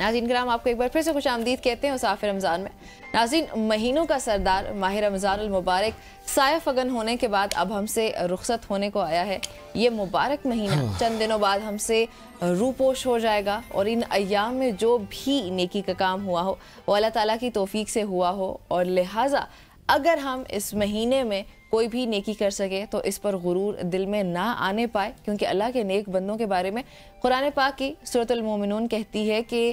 ناظرین کرام آپ کو ایک بار پھر سے خوش آمدید کہتے ہیں مسافر رمضان میں۔ ناظرین مہینوں کا سردار ماہ رمضان المبارک سایہ فگن ہونے کے بعد اب ہم سے رخصت ہونے کو آیا ہے۔ یہ مبارک مہینہ چند دنوں بعد ہم سے روپوش ہو جائے گا، اور ان ایام میں جو بھی نیکی کا کام ہوا ہو وہ اللہ تعالیٰ کی توفیق سے ہوا ہو، اور لہٰذا اگر ہم اس مہینے میں کوئی بھی نیکی کر سکے تو اس پر غرور دل میں نہ آنے پائے، کیونکہ اللہ کے نیک بندوں کے بارے میں قرآن پاک کی سورۃ المومنون کہتی ہے کہ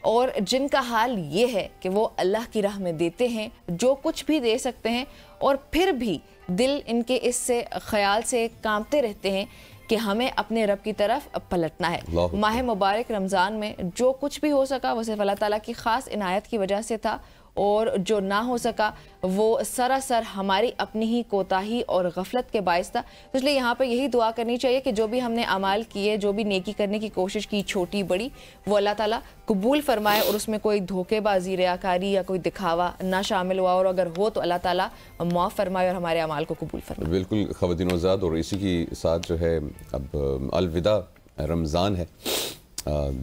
اور جن کا حال یہ ہے کہ وہ اللہ کی راہ میں دیتے ہیں جو کچھ بھی دے سکتے ہیں، اور پھر بھی دل ان کے اس سے خیال سے کانپتے رہتے ہیں کہ ہمیں اپنے رب کی طرف پلٹنا ہے۔ ماہ مبارک رمضان میں جو کچھ بھی ہو سکا وہ صرف اللہ تعالیٰ کی خاص عنایت کی وجہ سے تھا، اور جو نہ ہو سکا وہ سراسر ہماری اپنی ہی کوتاہی اور غفلت کے باعث تھا۔ اس لیے یہاں پہ یہی دعا کرنی چاہیے کہ جو بھی ہم نے اعمال کیے، جو بھی نیکی کرنے کی کوشش کی، چھوٹی بڑی، وہ اللہ تعالیٰ قبول فرمائے، اور اس میں کوئی دھوکے بازی، ریاکاری یا کوئی دکھاوا نہ شامل ہوا، اور اگر ہو تو اللہ تعالیٰ معاف فرمائے اور ہمارے اعمال کو قبول فرمائے۔ بالکل خواتین و حضرات، اور اسی کی ساتھ جو ہے اب الوداع رمضان ہے،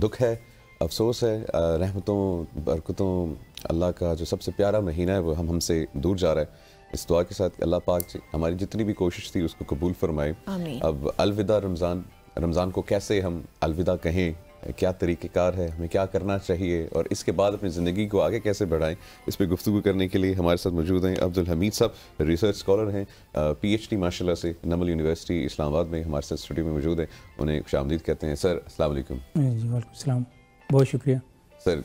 دکھ ہے، افسوس ہے، رحمتوں برکتوں اللہ کا جو سب سے پیارا مہینہ ہے وہ ہم سے دور جا رہا ہے۔ اس دعا کے ساتھ اللہ پاک ہماری جتنی بھی کوشش تھی اس کو قبول فرمائے۔ آمین۔ اب الوداع رمضان کو کیسے ہم الوداع کہیں، کیا طریقہ کار ہے، ہمیں کیا کرنا چاہیے، اور اس کے بعد اپنی زندگی کو آگے کیسے بڑھائیں، اس پہ گفتگو کرنے کے لیے ہمارے ساتھ موجود ہیں عبدالحمید صاحب، ریسرچ اسکالر ہیں، پی ایچ ڈی ماشاء اللہ سے نمل یونیورسٹی اسلام آباد میں ہمارے ساتھ اسٹوڈیو میں موجود ہیں۔ انہیں خوش آمدید کہتے ہیں۔ سر السلام علیکم۔ جی وعلیکم السلام، بہت شکریہ۔ سر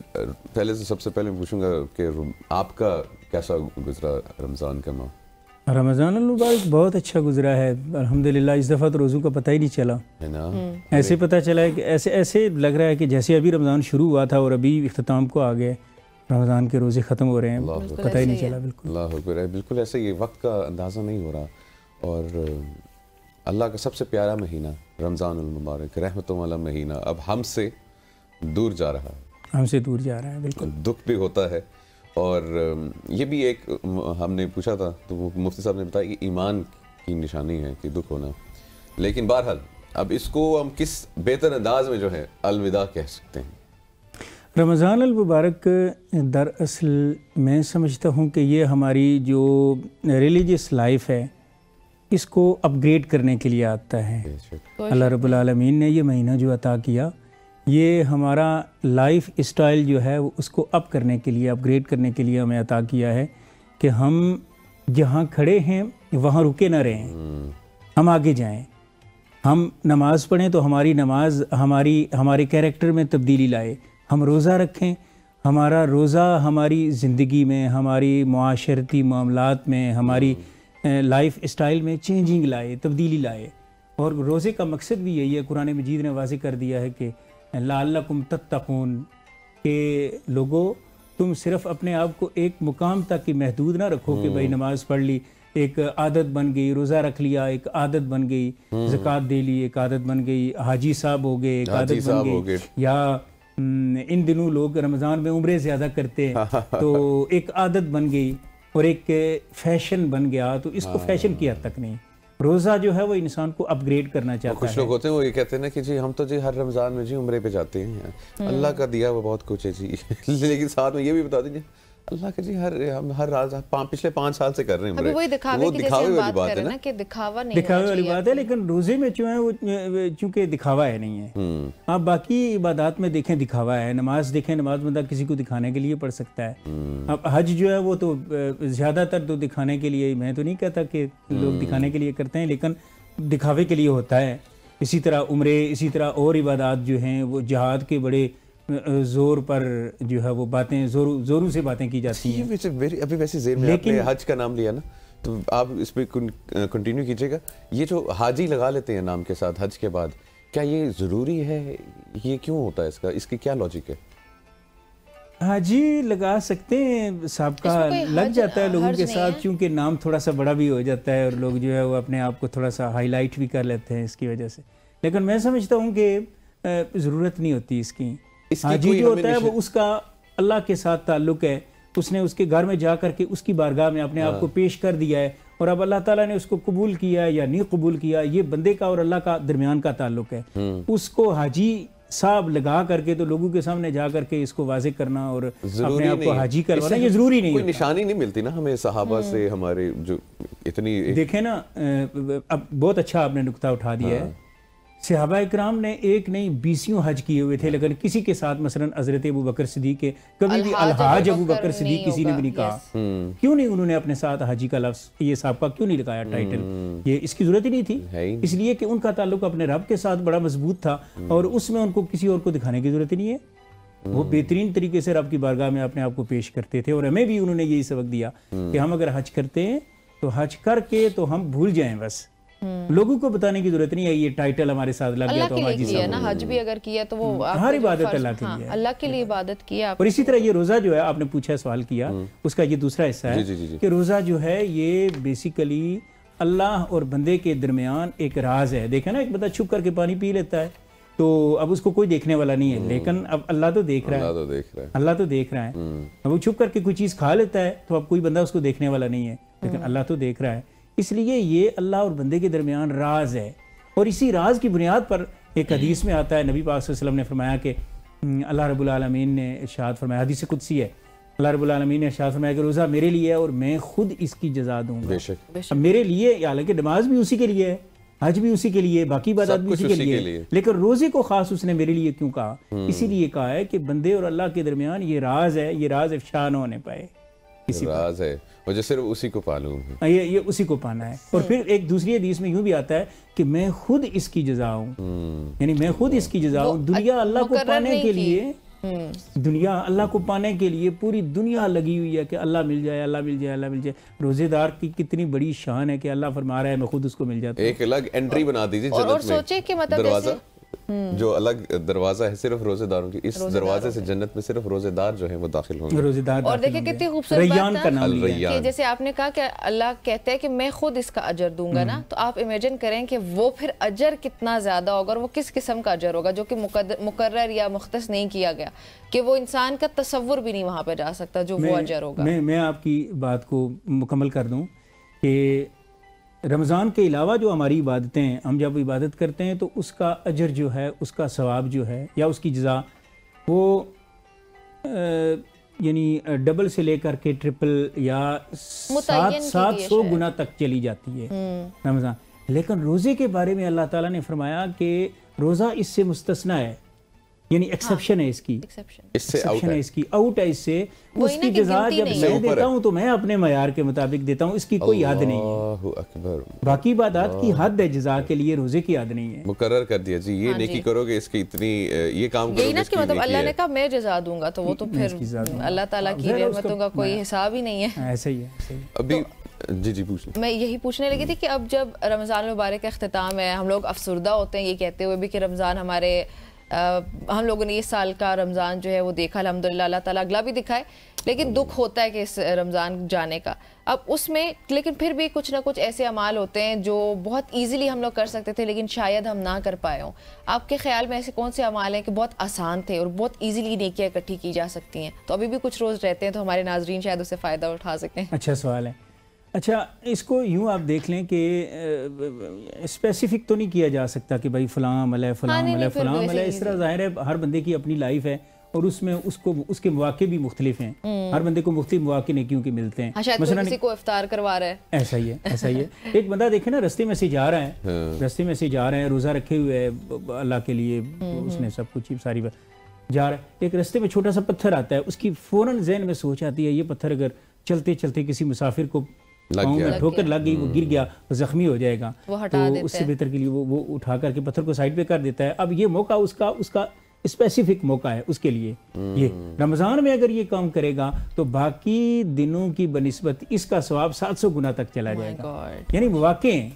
پہلے سے سب سے پہلے پوچھوں گا کہ آپ کا کیسا گزرا رمضان کا ماہ؟ رمضان المبارک بہت اچھا گزرا ہے الحمدللہ۔ اس دفعہ تو روزوں کا پتہ ہی نہیں چلا، ہے نا؟ ایسے پتہ چلا ہے کہ ایسے لگ رہا ہے کہ جیسے ابھی رمضان شروع ہوا تھا اور ابھی اختتام کو آ گئے، رمضان کے روزے ختم ہو رہے ہیں، پتہ ہی نہیں چلا۔ بالکل اللہ اکبر ہے، بالکل ایسے یہ وقت کا اندازہ نہیں ہو رہا، اور اللہ کا سب سے پیارا مہینہ رمضان المبارک، رحمتوں والا مہینہ اب ہم سے دور جا رہا ہے، ہم سے دور جا رہا ہے۔ بالکل دکھ بھی ہوتا ہے، اور یہ بھی ایک ہم نے پوچھا تھا تو مفتی صاحب نے بتایا کہ ایمان کی نشانی ہے کہ دکھ ہونا، لیکن بہرحال اب اس کو ہم کس بہتر انداز میں جو ہے الوداع کہہ سکتے ہیں؟ رمضان المبارک دراصل میں سمجھتا ہوں کہ یہ ہماری جو ریلیجیس لائف ہے اس کو اپ گریڈ کرنے کے لیے آتا ہے۔ اللہ رب العالمین نے یہ مہینہ جو عطا کیا، یہ ہمارا لائف اسٹائل جو ہے وہ اس کو اپ کرنے کے لیے، اپ گریڈ کرنے کے لیے ہمیں عطا کیا ہے کہ ہم جہاں کھڑے ہیں وہاں رکے نہ رہیں، ہم آگے جائیں، ہم نماز پڑھیں تو ہماری نماز ہمارے کیریکٹر میں تبدیلی لائے، ہم روزہ رکھیں، ہمارا روزہ ہماری زندگی میں، ہماری معاشرتی معاملات میں، ہماری لائف اسٹائل میں چینجنگ لائے، تبدیلی لائے۔ اور روزے کا مقصد بھی یہی ہے، قرآن مجید نے واضح کر دیا ہے کہ لعلکم تتقون، کہ لوگو تم صرف اپنے آپ کو ایک مقام تک ہی محدود نہ رکھو کہ بھائی نماز پڑھ لی ایک عادت بن گئی، روزہ رکھ لیا ایک عادت بن گئی، زکوٰۃ دے لی ایک عادت بن گئی، حاجی صاحب ہو گئے ایک عادت بن گئی، یا ان دنوں لوگ رمضان میں عمرے زیادہ کرتے ہیں تو ایک عادت بن گئی اور ایک فیشن بن گیا، تو اس کو فیشن کی حد تک نہیں، روزہ جو ہے وہ انسان کو اپ گریڈ کرنا چاہتا ہے۔ کچھ لوگ ہوتے ہیں وہ یہ کہتے ہیں نا کہ جی ہم تو جی ہر رمضان میں جی عمرے پہ جاتے ہیں، اللہ کا دیا وہ بہت کچھ ہے جی، لیکن ساتھ میں یہ بھی بتا دیجیے اللہ کا جی ہم ہر راز پچھلے 5 سال سے کر رہے ہیں عمرے، وہ دکھاوے کی جیسے ہم بات کر رہے ہیں نا کہ دکھاوا نہیں، دکھاوے والی بات ہے، لیکن روزے میں جو ہے وہ چونکہ دکھاوا ہے نہیں ہے۔ آپ باقی عبادات میں دیکھیں دکھاوا ہے، نماز دیکھیں، نماز بندہ کسی کو دکھانے کے لیے پڑھ سکتا ہے، اب حج جو ہے وہ تو زیادہ تر تو دکھانے کے لیے، میں تو نہیں کہتا کہ لوگ دکھانے کے لیے کرتے ہیں، لیکن دکھاوے کے لیے ہوتا ہے۔ اسی طرح عمرے، اسی طرح اور عبادات جو ہیں وہ جہاد کے بڑے زور پر جو ہے وہ باتیں زوروں سے باتیں کی جاتی ہیں۔ ابھی ویسے ذہن میں آپ نے حج کا نام لیا نا، تو آپ اس پہ کنٹینیو کیجئے گا، یہ جو حاجی لگا لیتے ہیں نام کے ساتھ حج کے بعد، کیا یہ ضروری ہے؟ یہ کیوں ہوتا ہے؟ اس کی کیا لاجک ہے؟ حاجی لگا سکتے ہیں، سابقہ لگ جاتا ہے لوگوں کے ساتھ، چونکہ نام تھوڑا سا بڑا بھی ہو جاتا ہے اور لوگ جو ہے وہ اپنے آپ کو تھوڑا سا ہائی لائٹ بھی کر لیتے ہیں اس کی وجہ سے، لیکن میں سمجھتا ہوں کہ ضرورت نہیں ہوتی اس کی۔ حاجی جو ہوتا ہے وہ اس کا اللہ کے ساتھ تعلق ہے، اس نے اس کے گھر میں جا کر کے اس کی بارگاہ میں اپنے آپ کو پیش کر دیا ہے، اور اب اللہ تعالیٰ نے اس کو قبول کیا یا نہیں قبول کیا، یہ بندے کا اور اللہ کا درمیان کا تعلق ہے۔ اس کو حاجی صاحب لگا کر کے تو لوگوں کے سامنے جا کر کے اس کو واضح کرنا اور اپنے آپ کو حاجی کروانا یہ ضروری نہیں کوئی نشانی نہیں ملتی نا ہمیں صحابہ سے ہمارے جو اتنی دیکھیں نا اب بہت اچھا آپ نے نقطہ اٹھا دیا ہے صحابہ اکرام نے ایک نہیں 20 حج کیے ہوئے تھے لیکن کسی کے ساتھ مثلا حضرت ابو بکر صدیق کے کبھی بھی الحاج ابو بکر صدیق کسی نے بھی نہیں کہا کیوں نہیں انہوں نے اپنے ساتھ حاجی کا لفظ یہ سابقہ کیوں نہیں لگایا ٹائٹل یہ اس کی ضرورت ہی نہیں تھی اس لیے کہ ان کا تعلق اپنے رب کے ساتھ بڑا مضبوط تھا اور اس میں ان کو کسی اور کو دکھانے کی ضرورت ہی نہیں ہے وہ بہترین طریقے سے رب کی بارگاہ میں اپنے آپ کو پیش کرتے تھے اور ہمیں بھی انہوں نے یہی سبق دیا کہ ہم اگر حج کرتے ہیں تو حج کر کے تو ہم بھول جائیں بس لوگوں کو بتانے کی ضرورت نہیں ہے یہ ٹائٹل ہمارے ساتھ لگ گیا تو اللہ کے لیے نا حج بھی اگر کیا تو وہ ہر عبادت اللہ کے لیے اللہ کے لیے عبادت کیا اور اسی طرح یہ روزہ جو ہے آپ نے پوچھا سوال کیا اس کا یہ دوسرا حصہ ہے کہ روزہ جو ہے یہ بیسیکلی اللہ اور بندے کے درمیان ایک راز ہے دیکھیں نا ایک بندہ چھپ کر کے پانی پی لیتا ہے تو اب اس کو کوئی دیکھنے والا نہیں ہے لیکن اب اللہ تو دیکھ رہا ہے اللہ تو دیکھ رہا ہے اب وہ چھپ کر کے کوئی چیز کھا لیتا ہے تو اب کوئی بندہ اس کو دیکھنے والا نہیں ہے لیکن اللہ تو دیکھ رہا ہے اس لیے یہ اللہ اور بندے کے درمیان راز ہے اور اسی راز کی بنیاد پر ایک حدیث میں آتا ہے نبی پاک صلی اللہ علیہ وسلم نے فرمایا کہ اللہ رب العالمین نے ارشاد فرمایا حدیث قدسی ہے اللہ رب العالمین نے ارشاد فرمایا کہ روزہ میرے لیے ہے اور میں خود اس کی جزا دوں گا اب میرے لیے حالانکہ نماز بھی اسی کے لیے ہے حج بھی اسی کے لیے باقی عبادات بھی اسی کے لیے لیکن روزے کو خاص اس نے میرے لیے کیوں کہا اسی لیے کہا ہے کہ بندے اور اللہ کے درمیان یہ راز ہے یہ راز افشا نہ ہونے پائے راز ہے مجھے صرف اسی کو پالوں یہ اسی کو پانا ہے اور پھر ایک دوسری حدیث میں یوں بھی آتا ہے کہ میں خود اس کی جزا ہوں یعنی میں خود اس کی جزا ہوں دنیا اللہ کو پانے کے لیے دنیا اللہ کو پانے کے لیے پوری دنیا لگی ہوئی ہے کہ اللہ مل جائے اللہ مل جائے اللہ مل جائے روزے دار کی کتنی بڑی شان ہے کہ اللہ فرما رہا ہے میں خود اس کو مل جاتا ہوں ایک الگ انٹری بنا دیجیے اور سوچے کہ مطلب دروازہ جو الگ دروازہ ہے صرف روزے داروں کی اس دروازے سے جنت میں صرف روزے دار جو ہیں وہ داخل ہوں گے روزے دار اور دیکھیں کتنی خوبصورت بات ہے کہ جیسے آپ نے کہا کہ اللہ کہتے ہیں کہ میں خود اس کا اجر دوں گا نا تو آپ امیجن کریں کہ وہ پھر اجر کتنا زیادہ ہوگا اور وہ کس قسم کا اجر ہوگا جو کہ مقرر یا مختص نہیں کیا گیا کہ وہ انسان کا تصور بھی نہیں وہاں پہ جا سکتا جو وہ اجر ہوگا میں آپ کی بات کو مکمل کر دوں کہ رمضان کے علاوہ جو ہماری عبادتیں ہیں ہم جب عبادت کرتے ہیں تو اس کا اجر جو ہے اس کا ثواب جو ہے یا اس کی جزا وہ یعنی ڈبل سے لے کر کے ٹرپل یا 700 گنا تک چلی جاتی ہے رمضان لیکن روزے کے بارے میں اللہ تعالیٰ نے فرمایا کہ روزہ اس سے مستثنی ہے یعنی ایکسیپشن ہے اس کی آؤٹ ہے اس سے اس کی جزا جب میں دیتا ہوں تو میں اپنے معیار کے مطابق دیتا ہوں اس کی کوئی حد نہیں ہے باقی عبادات کی حد ہے جزا کے لیے روزے کی حد نہیں ہے مقرر کر دیا جی یہ نیکی کرو گے اس کی اتنی یہ کام کرو گے اس کی مطلب اللہ نے کہا میں جزا دوں گا تو وہ تو پھر اللہ تعالیٰ کی رحمتوں کا کوئی حساب ہی نہیں ہے ایسا ہی ہے ابھی جی پوچھیں میں یہی پوچھنے لگی تھی کہ اب جب رمضان المبارک کا اختتام ہے ہم لوگ افسردہ ہوتے ہیں یہ کہتے ہوئے بھی کہ رمضان ہمارے ہم لوگوں نے اس سال کا رمضان جو ہے وہ دیکھا الحمدللہ اللہ تعالیٰ اگلا بھی دکھائے لیکن دکھ ہوتا ہے کہ اس رمضان جانے کا اب اس میں لیکن پھر بھی کچھ نہ کچھ ایسے اعمال ہوتے ہیں جو بہت ایزیلی ہم لوگ کر سکتے تھے لیکن شاید ہم نہ کر پائے ہوں آپ کے خیال میں ایسے کون سے اعمال ہیں کہ بہت آسان تھے اور بہت ایزیلی نیکیاں اکٹھی کی جا سکتی ہیں تو ابھی بھی کچھ روز رہتے ہیں تو ہمارے ناظرین شاید اس سے فائدہ اٹھا سکیں اچھا سوال ہے اچھا اس کو یوں آپ دیکھ لیں کہ اسپیسیفک تو نہیں کیا جا سکتا کہ بھائی فلاں عمل ہے فلاں عمل ہے فلاں عمل ہے اس طرح ظاہر ہے ہر بندے کی اپنی لائف ہے اور اس میں اس کے مواقع بھی مختلف ہیں ہر بندے کو مختلف مواقع نیکیوں کے ملتے ہیں مثلا کسی کو افطار کروا رہا ہے ایسا ہی ہے ایک بندہ دیکھیں نا رستے میں سے جا رہا ہے روزہ رکھے ہوئے ہے اللہ کے لیے اس نے سب کچھ ساری جا رہا ہے ایک رستے میں چھوٹا سا پتھر آتا ہے اس کی فوراً ذہن میں سوچ آتی ہے یہ پتھر اگر چلتے چلتے کسی مسافر کو ٹھوکر لگ گئی وہ گر گیا وہ زخمی ہو جائے گا تو اس سے بہتر کے لیے وہ اٹھا کر کے پتھر کو سائڈ پہ کر دیتا ہے اب یہ موقع اس کا اسپیسیفک موقع ہے اس کے لیے یہ رمضان میں اگر یہ کام کرے گا تو باقی دنوں کی بنسبت اس کا ثواب 700 گنا تک چلا جائے گا یعنی مواقع ہیں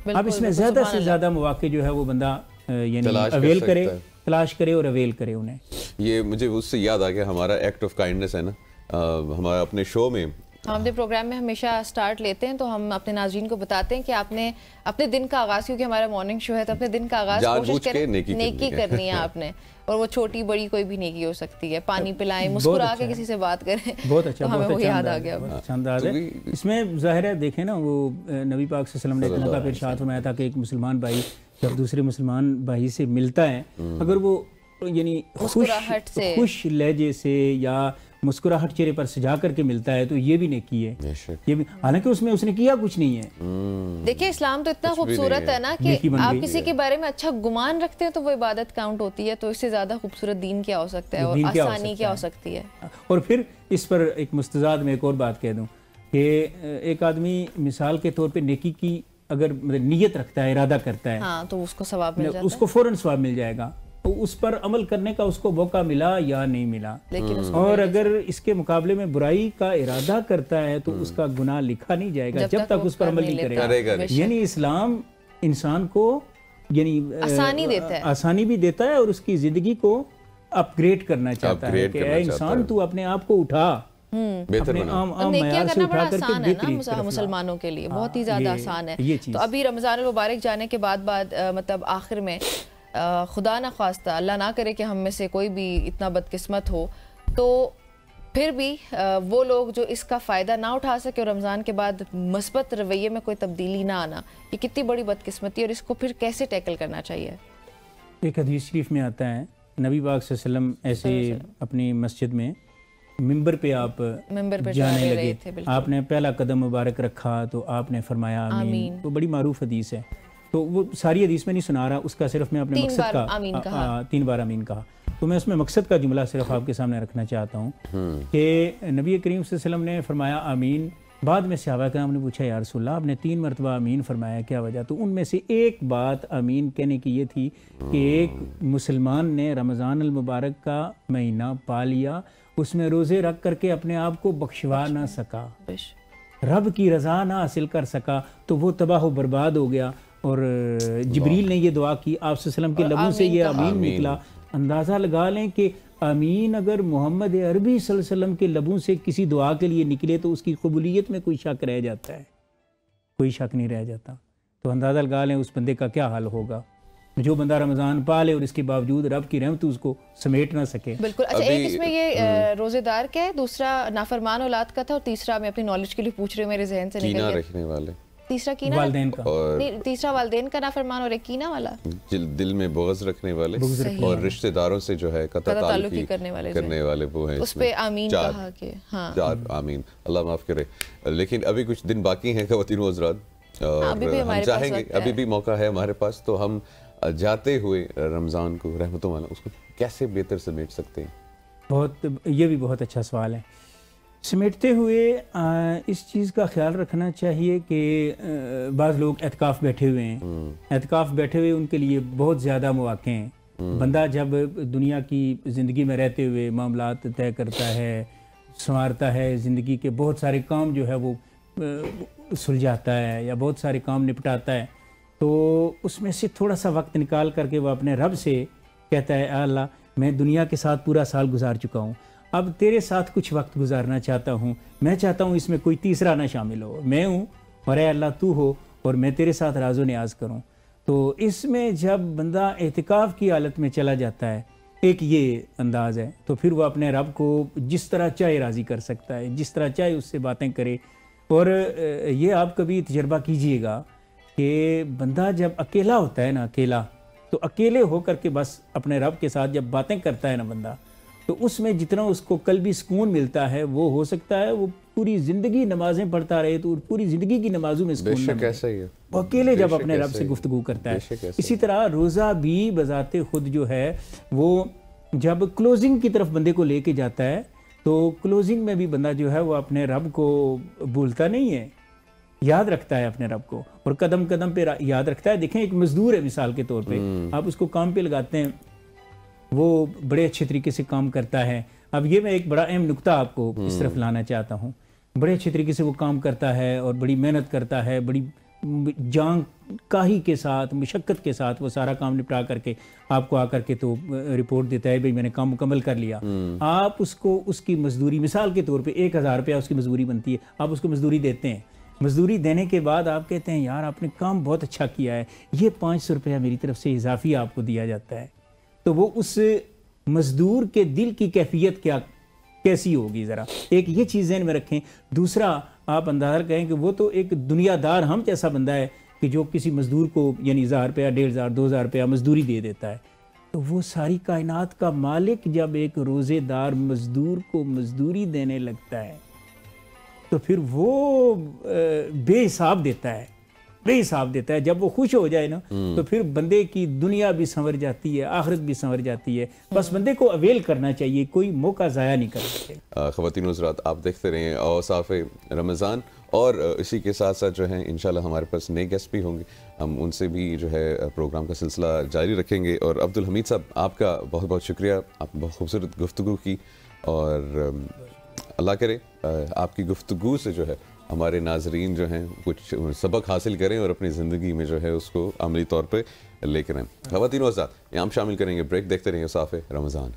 اب اس میں زیادہ سے زیادہ مواقع جو ہے وہ بندہ یعنی اویل کرے تلاش کرے اور اویل کرے انہیں یہ مجھے اس سے یاد آ گیا ہمارا ایکٹ آف کائنڈنس ہے نا ہمارا اپنے شو میں ہم اپنے پروگرام میں ہمیشہ سٹارٹ لیتے ہیں تو ہم اپنے ناظرین کو بتاتے ہیں کہ آپ نے اپنے دن کا آغاز کیونکہ ہمارا مارننگ شو ہے تو اپنے دن کا آغاز کوشش کریں نیکی کرنی ہے آپ نے اور وہ چھوٹی بڑی کوئی بھی نیکی ہو سکتی ہے پانی پلائیں مسکرا کے کسی سے بات کریں بہت اچھا ہمیں وہ یاد آ گیا انداز ہے اس میں ظاہر ہے دیکھیں نا وہ نبی پاک صلی اللہ علیہ وسلم نے اتنا ارشاد فرمایا تھا کہ ایک مسلمان بھائی جب دوسرے مسلمان بھائی سے ملتا ہے اگر وہ یعنی مسکراہٹ سے، خوش لہجے سے یا مسکراہٹ چہرے پر سجا کر کے ملتا ہے تو یہ بھی نیکی ہے. یہ بھی حالانکہ اس نے کیا کچھ نہیں ہے. دیکھیں اسلام تو اتنا خوبصورت ہے نا کہ آپ کسی کے بارے میں اچھا گمان رکھتے ہیں تو وہ عبادت کاؤنٹ ہوتی ہے. تو اس سے زیادہ خوبصورت دین کیا ہو سکتا ہے اور آسانی کیا ہو سکتی ہے. اور پھر اس پر ایک مستضاد میں ایک اور بات کہہ دوں کہ ایک آدمی مثال کے طور پہ نیکی کی اگر نیت رکھتا ہے، ارادہ کرتا ہے، ہاں تو اس کو ثواب مل جاتا ہے، اس کو فوراً ثواب مل جائے گا. اس پر عمل کرنے کا اس کو موقع ملا یا نہیں ملا. اور اگر اس کے مقابلے میں برائی کا ارادہ کرتا ہے تو اس کا گناہ لکھا نہیں جائے گا جب تک اس پر عمل نہیں کرے گا. یعنی اسلام انسان کو یعنی آسانی بھی دیتا ہے اور اس کی زندگی کو اپ گریڈ کرنا چاہتا ہے کہ اے انسان تو اپنے آپ کو اٹھا. نیکیاں کرنا بڑا آسان ہے نا مسلمانوں کے لیے، بہت ہی زیادہ آسان ہے. تو ابھی رمضان المبارک جانے کے بعد مطلب آخر میں خدا نہ خواستہ، اللہ نہ کرے کہ ہم میں سے کوئی بھی اتنا بدقسمت ہو، تو پھر بھی وہ لوگ جو اس کا فائدہ نہ اٹھا سکے اور رمضان کے بعد مثبت رویے میں کوئی تبدیلی نہ آنا، یہ کتنی بڑی بدقسمتی ہے اور اس کو پھر کیسے ٹیکل کرنا چاہیے؟ ایک حدیث شریف میں آتا ہے نبی پاک صلی اللہ علیہ وسلم ایسے اپنی مسجد میں ممبر پہ آپ جانے لگے، آپ نے پہلا قدم مبارک رکھا تو آپ نے فرمایا آمین. تو بڑی معروف حدیث ہے، تو وہ ساری حدیث میں نہیں سنا رہا، اس کا صرف میں اپنے مقصد کا 3 بار آمین کہا. تو میں اس میں مقصد کا جملہ صرف آپ کے سامنے رکھنا چاہتا ہوں کہ نبی کریم صلی اللہ علیہ وسلم نے فرمایا آمین. بعد میں صحابہ کرام نے پوچھا یا رسول اللہ آپ نے 3 مرتبہ آمین فرمایا، کیا وجہ؟ تو ان میں سے ایک بات آمین کہنے کی یہ تھی کہ ایک مسلمان نے رمضان المبارک کا مہینہ پا لیا، اس میں روزے رکھ کر کے اپنے آپ کو بخشوا نہ سکا، رب کی رضا نہ حاصل کر سکا، تو وہ تباہ و برباد ہو گیا. اور جبریل نے یہ دعا کی، آپ صلی اللہ علیہ وسلم کے لبوں سے یہ آمین نکلا. اندازہ لگا لیں کہ آمین اگر محمد عربی صلی اللہ علیہ وسلم کے لبوں سے کسی دعا کے لیے نکلے تو اس کی قبولیت میں کوئی شک رہ جاتا ہے؟ کوئی شک نہیں رہ جاتا. تو اندازہ لگا لیں اس بندے کا کیا حال ہوگا جو بندہ رمضان پا لے اور اس کے باوجود رب کی رحمت اس کو سمیٹ نہ سکے. بالکل. اچھا ایک اس میں یہ روزے دار کا ہے، دوسرا نافرمان اولاد کا تھا، اور تیسرا میں اپنی نالج کے لیے پوچھ رہی ہوں، میرے ذہن سے نکل گیا، رکھنے والے. تیسرا کینہ والدین کا، تیسرا والدین کا نافرمان اور ایک کینہ والا، دل میں بغض رکھنے والے اور رشتہ داروں سے جو ہے قطع تعلقی کرنے والے وہ ہیں. اس پہ آمین کہا کہ ہاں آمین، اللہ معاف کرے. لیکن ابھی کچھ دن باقی ہیں خواتین و حضرات، اور ہم چاہیں گے ابھی بھی موقع ہے ہمارے پاس، تو ہم جاتے ہوئے رمضان کو رحمتوں والا اس کو کیسے بہتر سمیٹ سکتے ہیں؟ یہ بھی بہت اچھا سوال ہے. سمیٹتے ہوئے اس چیز کا خیال رکھنا چاہیے کہ بعض لوگ اعتکاف بیٹھے ہوئے ہیں، اعتکاف بیٹھے ہوئے ان کے لیے بہت زیادہ مواقع ہیں. بندہ جب دنیا کی زندگی میں رہتے ہوئے معاملات طے کرتا ہے، سنوارتا ہے، زندگی کے بہت سارے کام جو ہے وہ سلجھاتا ہے یا بہت سارے کام نپٹاتا ہے، تو اس میں سے تھوڑا سا وقت نکال کر کے وہ اپنے رب سے کہتا ہے اے اللہ میں دنیا کے ساتھ پورا سال گزار چکا ہوں، اب تیرے ساتھ کچھ وقت گزارنا چاہتا ہوں، میں چاہتا ہوں اس میں کوئی تیسرا نہ شامل ہو، میں ہوں اور اے اللہ تو ہو اور میں تیرے ساتھ راز و نیاز کروں. تو اس میں جب بندہ اعتکاف کی حالت میں چلا جاتا ہے، ایک یہ انداز ہے، تو پھر وہ اپنے رب کو جس طرح چاہے راضی کر سکتا ہے، جس طرح چاہے اس سے باتیں کرے. اور یہ آپ کبھی تجربہ کیجئے گا کہ بندہ جب اکیلا ہوتا ہے نا، اکیلا، تو اکیلے ہو کر کے بس اپنے رب کے ساتھ جب باتیں کرتا ہے نا بندہ، تو اس میں جتنا اس کو قلبی سکون ملتا ہے وہ ہو سکتا ہے وہ پوری زندگی نمازیں پڑھتا رہے تو پوری زندگی کی نمازوں میں سکون نہ ملے. وہ اکیلے جب اپنے رب سے گفتگو کرتا ہے. اسی طرح روزہ بھی بذات خود جو ہے وہ جب کلوزنگ کی طرف بندے کو لے کے جاتا ہے تو کلوزنگ میں بھی بندہ جو ہے وہ اپنے رب کو بھولتا نہیں ہے، یاد رکھتا ہے اپنے رب کو اور قدم قدم پہ یاد رکھتا ہے. دیکھیں ایک مزدور ہے مثال کے طور پہ، آپ اس کو کام پہ لگاتے ہیں، وہ بڑے اچھے طریقے سے کام کرتا ہے. اب یہ میں ایک بڑا اہم نقطہ آپ کو اس طرف لانا چاہتا ہوں. بڑے اچھے طریقے سے وہ کام کرتا ہے اور بڑی محنت کرتا ہے، بڑی جان کاہی کے ساتھ، مشقت کے ساتھ وہ سارا کام نپٹا کر کے آپ کو آ کر کے تو رپورٹ دیتا ہے بھئی میں نے کام مکمل کر لیا. آپ اس کو اس کی مزدوری مثال کے طور پہ 1000 روپیہ اس کی مزدوری بنتی ہے، آپ اس کو مزدوری دیتے ہیں. مزدوری دینے کے بعد آپ کہتے ہیں یار آپ نے کام بہت اچھا کیا ہے، یہ 500 روپیہ میری طرف سے اضافی آپ کو دیا جاتا ہے. تو وہ اس مزدور کے دل کی کیفیت کیسی ہوگی، ذرا ایک یہ چیز ذہن میں رکھیں. دوسرا آپ اندازہ کہیں کہ وہ تو ایک دنیا دار ہم جیسا بندہ ہے کہ جو کسی مزدور کو یعنی 1000 روپیہ 1500 2000 روپیہ مزدوری دے دیتا ہے. تو وہ ساری کائنات کا مالک جب ایک روزے دار مزدور کو مزدوری دینے لگتا ہے تو پھر وہ بے حساب دیتا ہے، بے حساب دیتا ہے. جب وہ خوش ہو جائے نا تو پھر بندے کی دنیا بھی سنور جاتی ہے، آخرت بھی سنور جاتی ہے. بس بندے کو اویل کرنا چاہیے، کوئی موقع ضائع نہیں کرنا چاہیے. خواتین و حضرات، آپ دیکھتے رہیں اوصاف رمضان، اور اسی کے ساتھ ساتھ جو ہیں انشاءاللہ ہمارے پاس نئے گیسٹ بھی ہوں گے، ہم ان سے بھی جو ہے پروگرام کا سلسلہ جاری رکھیں گے. اور عبدالحمید صاحب، آپ کا بہت بہت شکریہ، آپ نے بہت خوبصورت گفتگو کی، اور اللہ کرے آپ کی گفتگو سے جو ہے ہمارے ناظرین جو ہیں کچھ سبق حاصل کریں اور اپنی زندگی میں جو ہے اس کو عملی طور پہ لے کر آئیں. خواتین و حضرات، یہاں ہم شامل کریں گے بریک. دیکھتے رہیں اوصاف رمضان.